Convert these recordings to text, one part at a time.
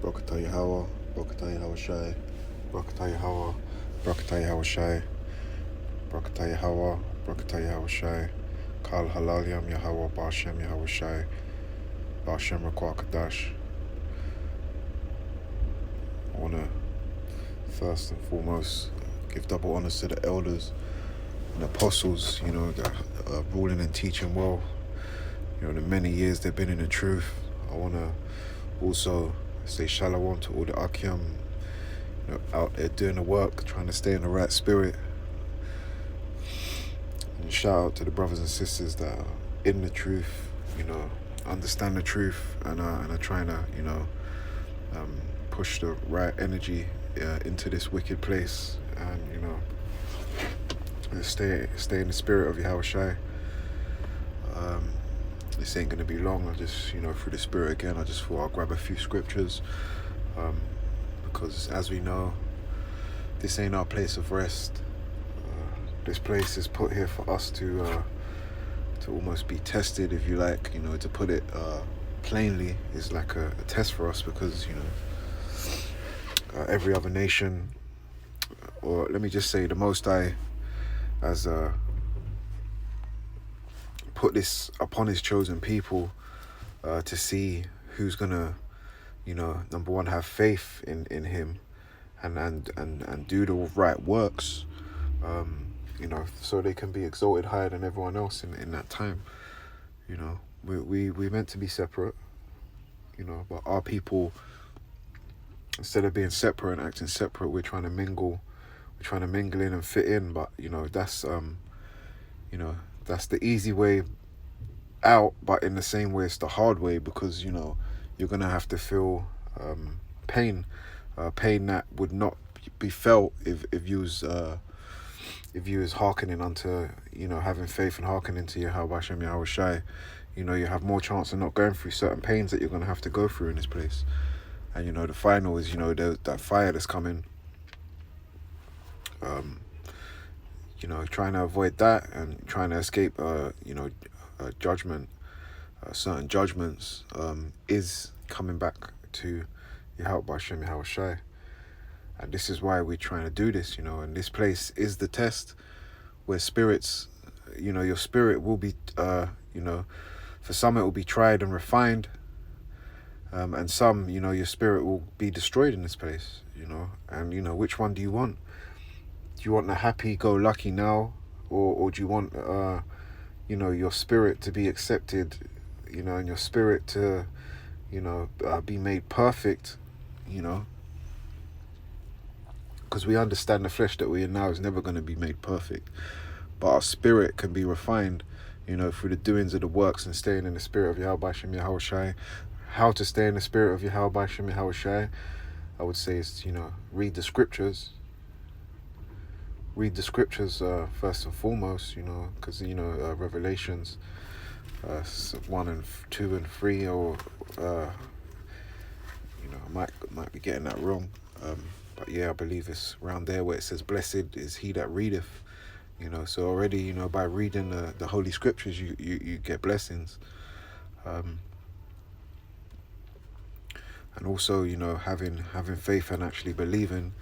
Brakata Yahawah, Brakata Yahawashi, Brakata Yahawah, Brakata Yahawashi, Brakata Yahawah, Brakata Yahawashi, Kal Halalyam Yahawah, Bahasham Yahawashi, Bahasham Kadash. I want to first and foremost give double honors to the elders and apostles, that are ruling and teaching well. The many years they've been in the truth. I want to also say shalom to all the Akyam, out there doing the work, trying to stay in the right spirit. And shout out to the brothers and sisters that are in the truth, understand the truth and are trying to, push the right energy into this wicked place and, stay in the spirit of Yahawashi. This ain't going to be long. I just, through the spirit again, I just thought I'll grab a few scriptures because as we know, this ain't our place of rest. This place is put here for us to almost be tested, if you like, to put it plainly, is like a test for us because, every other nation, or let me just say the Most High, has put this upon his chosen people to see who's gonna, number one, have faith in him and do the right works, so they can be exalted higher than everyone else in that time. We meant to be separate, but our people, instead of being separate and acting separate, we're trying to mingle. We're trying to mingle in and fit in, but that's that's the easy way out, but in the same way it's the hard way because you're gonna have to feel pain that would not be felt if you was hearkening unto having faith and hearkening to Yahawashi and Yahawashi. You have more chance of not going through certain pains that you're gonna have to go through in this place. And the final is that fire that's coming. Trying to avoid that and trying to escape judgment, certain judgments, is coming back to Yahawashi and Yahawashi. And this is why we're trying to do this, and this place is the test where spirits, your spirit will be, for some it will be tried and refined, and some, your spirit will be destroyed in this place, and which one do you want? Do you want the happy-go-lucky now, or do you want, your spirit to be accepted, and your spirit to, be made perfect, because we understand the flesh that we're in now is never going to be made perfect, but our spirit can be refined, through the doings of the works and staying in the spirit of Yahawashi and Yahawashi. How to stay in the spirit of Yahawashi and Yahawashi, I would say is, read the scriptures. Read the scriptures first and foremost, because, Revelations 1 and 2 and 3, or, I might be getting that wrong. But yeah, I believe it's around there where it says, blessed is he that readeth, so already, by reading the Holy Scriptures, you get blessings. And also, having faith and actually believing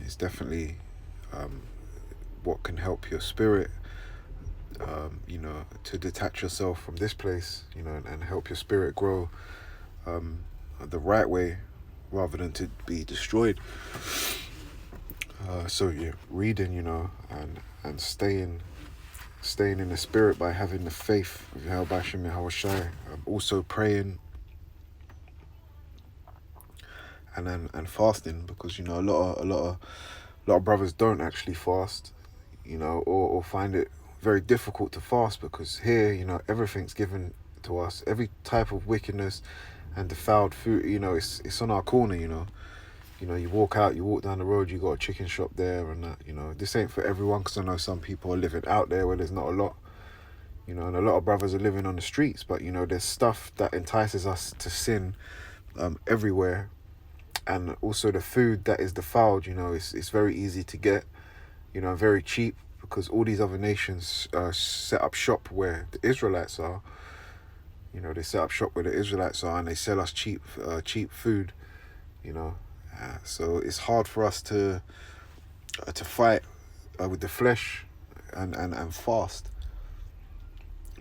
is definitely what can help your spirit, to detach yourself from this place, and help your spirit grow the right way rather than to be destroyed. So yeah, reading, and staying in the spirit by having the faith of Yahawashi and Yahawashi. Also praying and fasting, because a lot of brothers don't actually fast, or find it very difficult to fast, because here, everything's given to us, every type of wickedness and defiled food, it's on our corner. You walk down the road, you got a chicken shop there and that. This ain't for everyone, because I know some people are living out there where there's not a lot, and a lot of brothers are living on the streets, but there's stuff that entices us to sin everywhere. And also the food that is defiled, it's very easy to get, very cheap, because all these other nations set up shop where the Israelites are, You know, they set up shop where the Israelites are, and they sell us cheap food. You know, so it's hard for us to fight with the flesh and fast.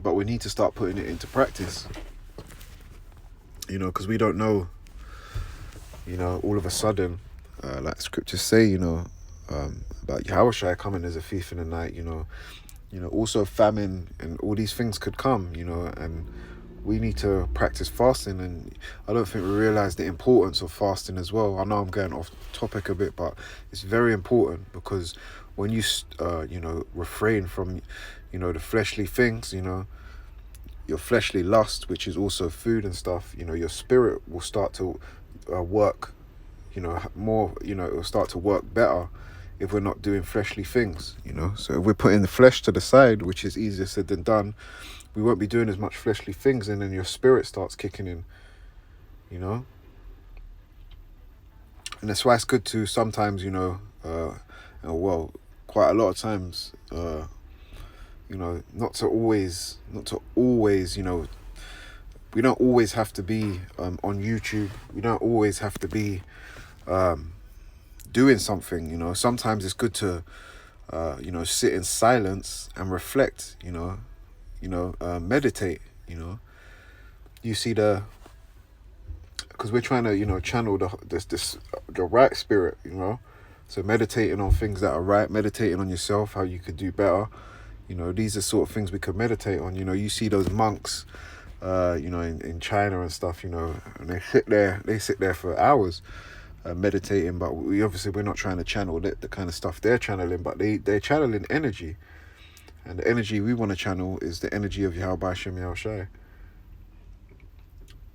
But we need to start putting it into practice. You know, because we don't know. You know, all of a sudden, like scriptures say, you know, about Yahawashi coming as a thief in the night. You know, also famine and all these things could come. You know, and we need to practice fasting, and I don't think we realize the importance of fasting as well. I know I'm going off topic a bit, but it's very important, because when you you know, refrain from, you know, the fleshly things, you know, your fleshly lust, which is also food and stuff, you know, your spirit will start to work, you know, more, you know, it will start to work better if we're not doing fleshly things, you know. So if we're putting the flesh to the side, which is easier said than done, we won't be doing as much fleshly things, and then your spirit starts kicking in, you know. And that's why it's good to sometimes, you know, well, quite a lot of times, you know, not to always, you know, we don't always have to be on YouTube. We don't always have to be doing something, you know. Sometimes it's good to, you know, sit in silence and reflect, you know, meditate, you know. You see because we're trying to, you know, channel the right spirit, you know. So meditating on things that are right, meditating on yourself, how you could do better. You know, these are sort of things we could meditate on. You know, you see those monks, you know, in China and stuff, you know, and they sit there for hours meditating, but we're not trying to channel the kind of stuff they're channeling, but they're channeling energy. And the energy we want to channel is the energy of Bahasham, Yahawashi.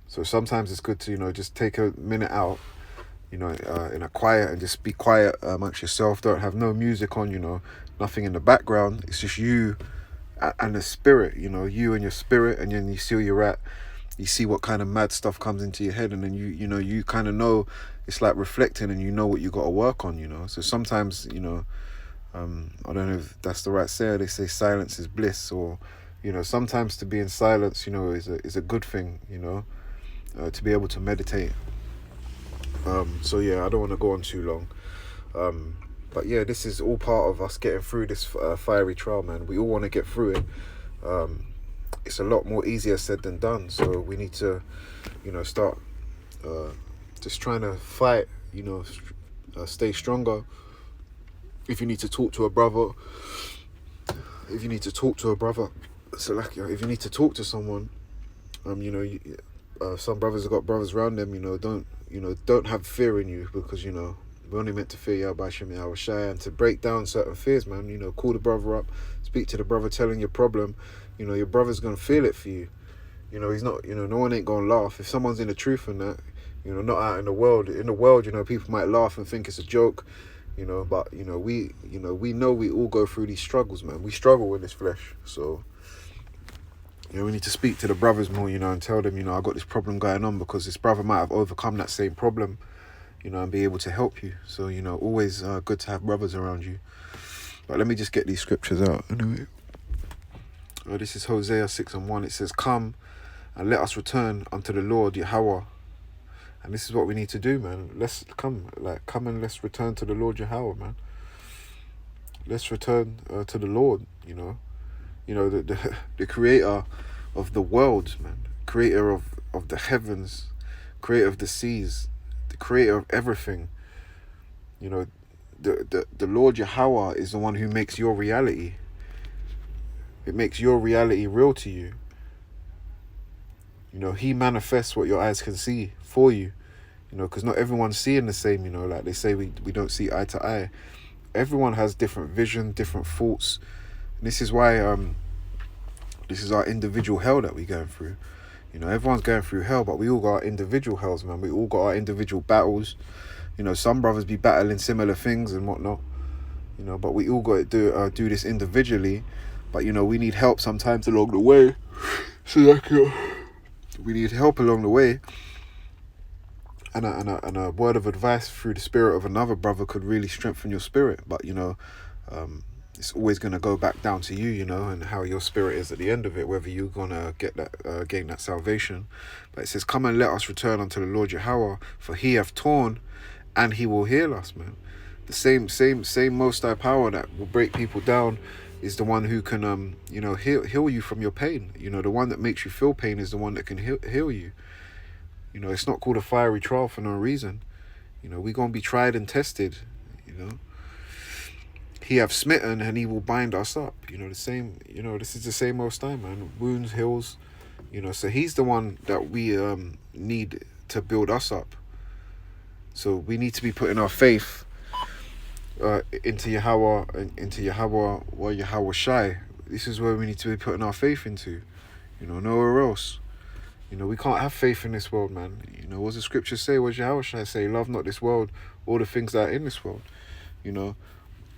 So sometimes it's good to, you know, just take a minute out, you know, in a quiet, and just be quiet amongst yourself. Don't have no music on, you know, nothing in the background. It's just you and the spirit, you know, you and your spirit, and then you see where you're at. You see what kind of mad stuff comes into your head, and then you know, you kind of know, it's like reflecting, and you know what you got to work on, you know. So sometimes, you know, I don't know if that's the right saying. They say silence is bliss, or, you know, sometimes to be in silence, you know, is a good thing, you know, to be able to meditate. So yeah, I don't want to go on too long. But yeah, this is all part of us getting through this fiery trial, man. We all want to get through it. It's a lot more easier said than done. So we need to, you know, start just trying to fight, you know, stay stronger. If you need to talk to a brother, so like, if you need to talk to someone, you know, some brothers have got brothers around them, you know, don't have fear in you, because, you know, we're only meant to fear Bahasham, Yahawashi, and to break down certain fears, man. You know, call the brother up, speak to the brother, tell him your problem. You know, your brother's gonna feel it for you. You know, he's not, you know, no one ain't gonna laugh if someone's in the truth and that. You know, not out in the world. In the world, you know, people might laugh and think it's a joke. You know, but we know we all go through these struggles, man. We struggle with this flesh, so, you know, we need to speak to the brothers more, you know, and tell them, you know, I got this problem going on, because this brother might have overcome that same problem, you know, and be able to help you. So, you know, always good to have brothers around you. But let me just get these scriptures out anyway. This is Hosea 6:1. It says, "Come and let us return unto the Lord Yahawah." And this is what we need to do, man. Let's come and let's return to the Lord Yahawah, man. Let's return to the Lord, you know. You know, the creator of the world, man. Creator of the heavens, creator of the seas, the creator of everything. You know, the Lord Yahawah is the one who makes your reality. It makes your reality real to you. You know, he manifests what your eyes can see for you. You know, because not everyone's seeing the same, you know, like they say we don't see eye to eye. Everyone has different vision, different thoughts. And this is why this is our individual hell that we're going through. You know, everyone's going through hell, but we all got our individual hells, man. We all got our individual battles. You know, some brothers be battling similar things and whatnot. You know, but we all got to do this individually. But, you know, we need help sometimes along the way. So like, we need help along the way. And a word of advice through the spirit of another brother could really strengthen your spirit. But, you know, it's always going to go back down to you, you know, and how your spirit is at the end of it, whether you're going to get that, gain that salvation. But it says, come and let us return unto the Lord Yahawah, for he hath torn and he will heal us, man. The same Most High power that will break people down is the one who can, you know, heal you from your pain. You know, the one that makes you feel pain is the one that can heal you. You know, it's not called a fiery trial for no reason. You know, we're going to be tried and tested, you know. He have smitten and he will bind us up. You know, the same, you know, this is the same Most High, man. Wounds, heals, you know, so he's the one that we need to build us up. So we need to be putting our faith into Yahawah, into Yahawah or Yahawashi. This is where we need to be putting our faith into. You know, nowhere else. You know, we can't have faith in this world, man. You know, what does the scripture say? What does Yahawashi say? Love not this world, all the things that are in this world. You know,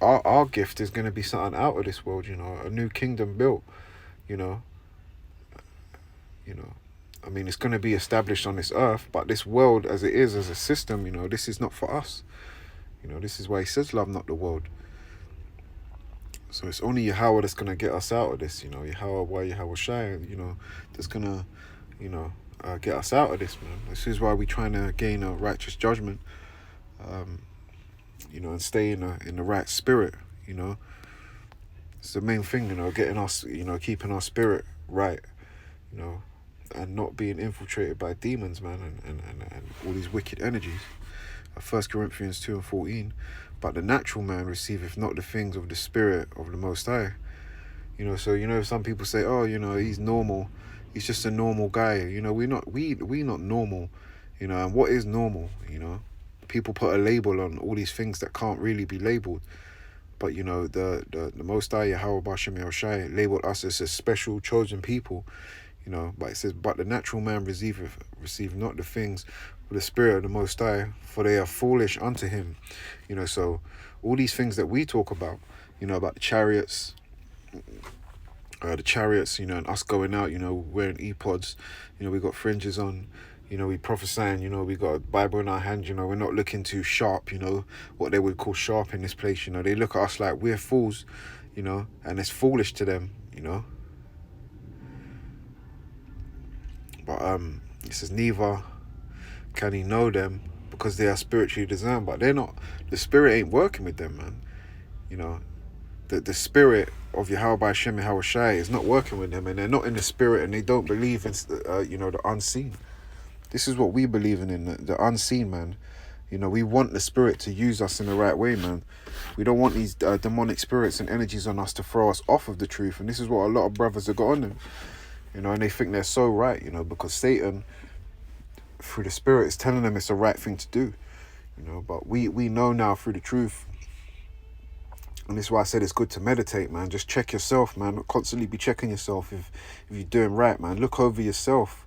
our gift is going to be something out of this world, you know, a new kingdom built, you know. I mean, it's going to be established on this earth, but this world as it is, as a system, you know, this is not for us. You know, this is why he says love not the world. So it's only Yahawah that's going to get us out of this, you know, Yahawah, Yahawashi, you know, that's going to, you know, get us out of this, man. This is why we're trying to gain a righteous judgment, you know, and stay in the right spirit, you know. It's the main thing, you know, getting us, you know, keeping our spirit right, you know, and not being infiltrated by demons, man, and all these wicked energies. 1 Corinthians 2:14, but the natural man receiveth not the things of the Spirit of the Most High. You know, so, you know, some people say, oh, you know, he's normal. He's just a normal guy. You know, we not normal, you know, and what is normal, you know? People put a label on all these things that can't really be labeled. But, you know, the Most High, Yahawah, Bahasham, Yahawashi, labeled us as a special chosen people, you know. But it says, but the natural man receive not the things of the Spirit of the Most High, for they are foolish unto him. You know, so all these things that we talk about, you know, about the chariots, you know, and us going out, you know, wearing earpods, you know, we got fringes on, you know, we prophesying, you know, we got a Bible in our hand, you know, we're not looking too sharp, you know, what they would call sharp in this place, you know. They look at us like we're fools, you know, and it's foolish to them, you know. But it says, neither can he know them, because they are spiritually discerned. But they're not, the spirit ain't working with them, man. You know, the spirit of Yahawah, Bahasham, Yahawashi is not working with them, and they're not in the spirit, and they don't believe in, you know, the unseen. This is what we believe in the unseen, man. You know, we want the spirit to use us in the right way, man. We don't want these demonic spirits and energies on us to throw us off of the truth. And this is what a lot of brothers have got on them, you know, and they think they're so right, you know, because Satan, through the spirit, is telling them it's the right thing to do, you know. But we know now through the truth, and this is why I said it's good to meditate, man. Just check yourself, man. Constantly be checking yourself if you're doing right, man. Look over yourself,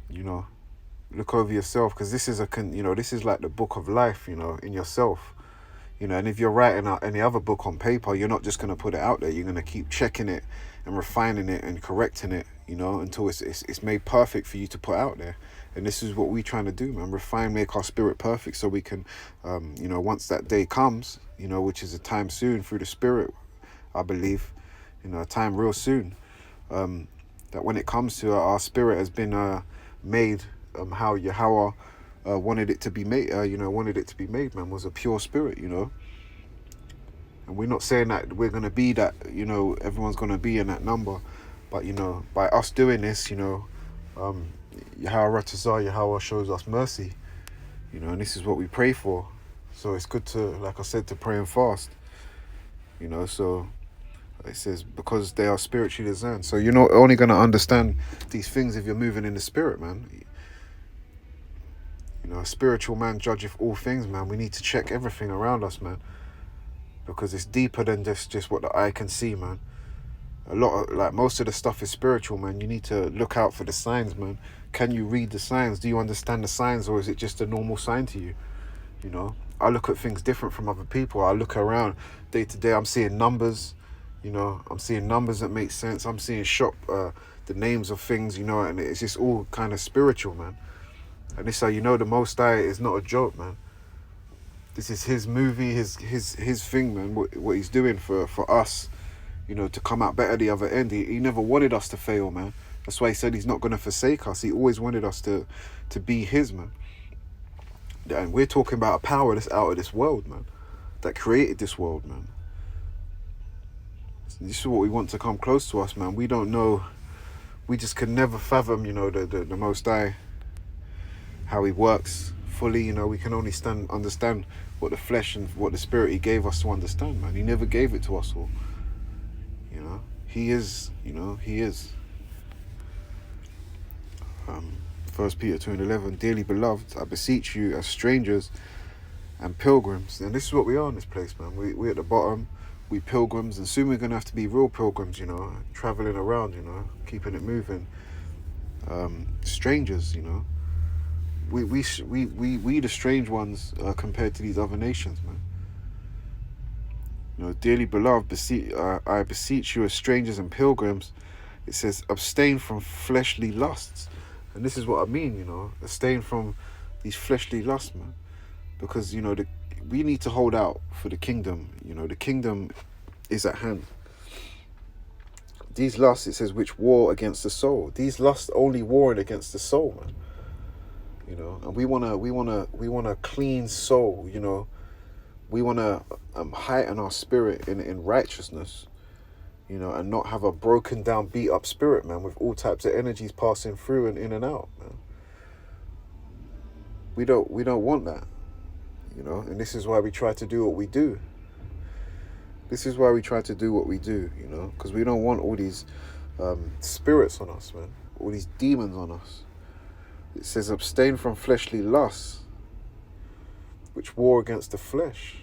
you know. Look over yourself, because this is you know, this is like the book of life, you know, in yourself, you know. And if you're writing out any other book on paper, you're not just going to put it out there. You're going to keep checking it and refining it and correcting it, you know, until it's made perfect for you to put out there. And this is what we're trying to do, man. Refine, make our spirit perfect, so we can, you know, once that day comes, you know, which is a time soon through the spirit, I believe, you know, a time real soon, that when it comes to our spirit has been made, how Yahawah wanted it to be made, you know, man, was a pure spirit, you know. And we're not saying that we're going to be that, you know, everyone's going to be in that number. But, you know, by us doing this, you know, Yahawah shows us mercy, you know, and this is what we pray for. So it's good to, like I said, to pray and fast, you know. So it says, because they are spiritually discerned. So you're not only going to understand these things if you're moving in the spirit, man. You know, a spiritual man judgeth all things, man. We need to check everything around us, man, because it's deeper than just what the eye can see, man. A lot of, like, most of the stuff is spiritual, man. You need to look out for the signs, man. Can you read the signs? Do you understand the signs, or is it just a normal sign to you? You know, I look at things different from other people. I look around day to day. I'm seeing numbers, you know. I'm seeing numbers that make sense. I'm seeing the names of things, you know, and it's just all kind of spiritual, man. And this is how you know the Most High is not a joke, man. This is his movie, his thing, man. What he's doing for us, you know, to come out better the other end. He never wanted us to fail, man. That's why he said he's not going to forsake us. He always wanted us to be his, man. And we're talking about a power that's out of this world, man. That created this world, man. This is what we want to come close to us, man. We don't know. We just can never fathom, you know, the Most High, how he works fully. You know, we can only understand what the flesh and what the spirit he gave us to understand, man. He never gave it to us all. You know, he is, you know, he is. 1 Peter 2:11, dearly beloved, I beseech you as strangers and pilgrims. And this is what we are in this place, man. We're at the bottom. We pilgrims, and soon we're going to have to be real pilgrims, you know, traveling around, you know, keeping it moving. Strangers, you know. We the strange ones compared to these other nations, man. You know, dearly beloved, I beseech you as strangers and pilgrims. It says, abstain from fleshly lusts. And this is what I mean, you know, abstain from these fleshly lusts, man. Because, you know, we need to hold out for the kingdom. You know, the kingdom is at hand. These lusts, it says, which war against the soul. These lusts only warring against the soul, man. You know, and we want a clean soul. You know, we want to heighten our spirit in righteousness. You know, and not have a broken down, beat up spirit, man, with all types of energies passing through and in and out, man. We don't want that. You know, and this is why we try to do what we do. This is why we try to do what we do, you know, because we don't want all these spirits on us, man, all these demons on us. It says, abstain from fleshly lusts, which war against the flesh.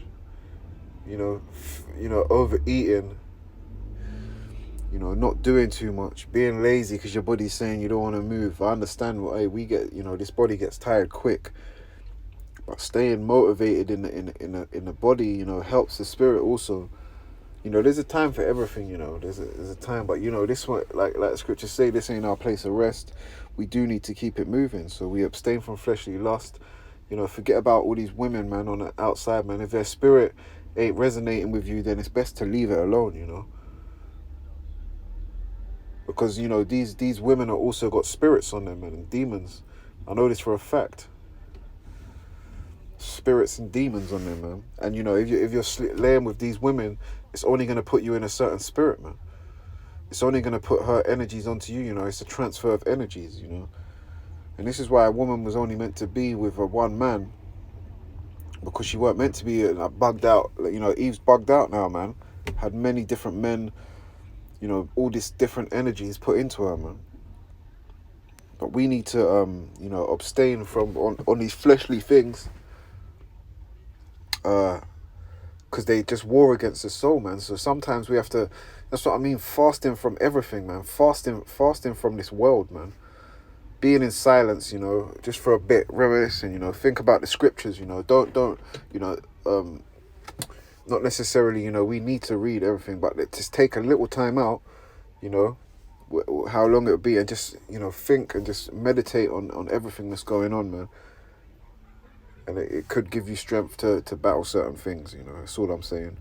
You know, overeating, you know, not doing too much, being lazy because your body's saying you don't want to move. I understand what we get, you know, this body gets tired quick. But staying motivated in the body, you know, helps the spirit also. You know, there's a time for everything, you know. There's a time, but you know, this one, like the scriptures say, this ain't our place of rest. We do need to keep it moving. So we abstain from fleshly lust. You know, forget about all these women, man, on the outside, man. If their spirit ain't resonating with you, then it's best to leave it alone, you know. Because, you know, these women are also got spirits on them, man, and demons. I know this for a fact. Spirits and demons on them, man. And you know, if you're laying with these women, it's only going to put you in a certain spirit, man. It's only going to put her energies onto you, you know. It's a transfer of energies, you know. And this is why a woman was only meant to be with a one man, because she weren't meant to be bugged out. You know, Eve's bugged out now, man. Had many different men, you know, all these different energies put into her, man. But we need to, you know, abstain from on these fleshly things. Because they just war against the soul, man. So sometimes we have to, that's what I mean, fasting from everything, man. Fasting from this world, man. Being in silence, you know, just for a bit, reminiscing, you know, think about the scriptures, you know, don't, you know, not necessarily, you know, we need to read everything, but just take a little time out, you know, how long it would be, and just, you know, think and just meditate on everything that's going on, man. And it could give you strength to battle certain things, you know. That's all I'm saying.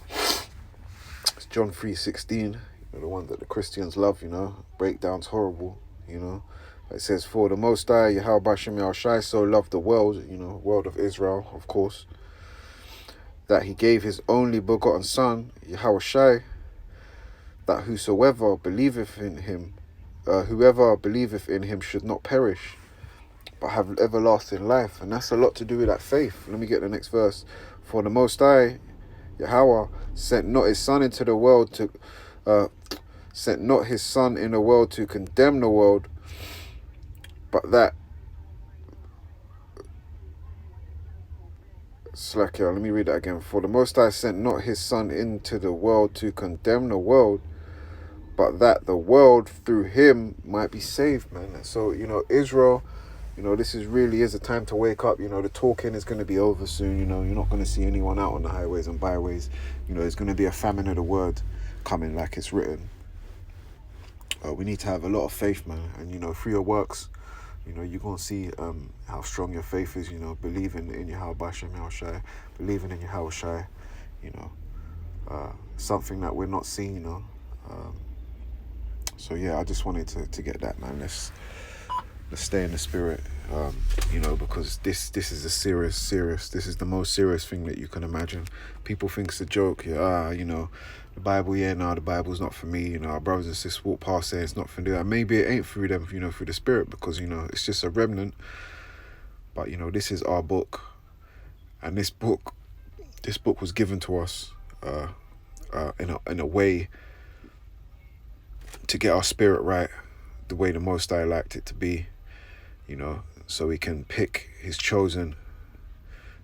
It's John 3:16, you know, the one that the Christians love, you know. Breakdown's horrible, you know. It says, for the Most High, Yahawashi so loved the world, you know, world of Israel, of course, that he gave his only begotten Son, Yahawashi, that whoever believeth in him should not perish, but have everlasting life. And that's a lot to do with that faith. Let me get the next verse. For the Most High, Yahawah, sent not his Son into the world to condemn the world, but that let me read that again. For the Most High sent not his Son into the world to condemn the world, but that the world through him might be saved, man. So, you know, Israel, you know, this really is a time to wake up. You know, the talking is going to be over soon. You know, you're not going to see anyone out on the highways and byways. You know, there's going to be a famine of the word coming, like it's written. We need to have a lot of faith, man. And, you know, through your works, You know, you're going to see how strong your faith is, you know, believing in Yahawashi, believing in Yahawashi, you know, something that we're not seeing, you know. So yeah, I just wanted to get that, man. Let's stay in the spirit, you know, because this is a serious, this is the most serious thing that you can imagine. People think it's a joke, yeah, you know, the Bible, yeah, no, the Bible's not for me, you know, our brothers and sisters walk past saying it's not for them. Maybe it ain't through them, you know, through the spirit, because, you know, it's just a remnant. But, you know, this is our book, and this book was given to us in a way to get our spirit right, the way the Most High liked it to be, you know, so we can pick His chosen,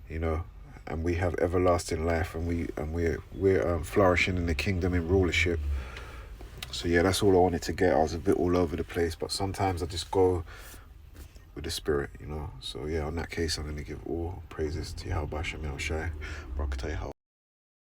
you know, and we have everlasting life, and we're flourishing in the kingdom in rulership. So yeah, that's all I wanted to get. I was a bit all over the place, but sometimes I just go with the spirit, you know. So yeah, on that case, I'm going to give all praises to Bahasham, Yahawashi, Barakatah.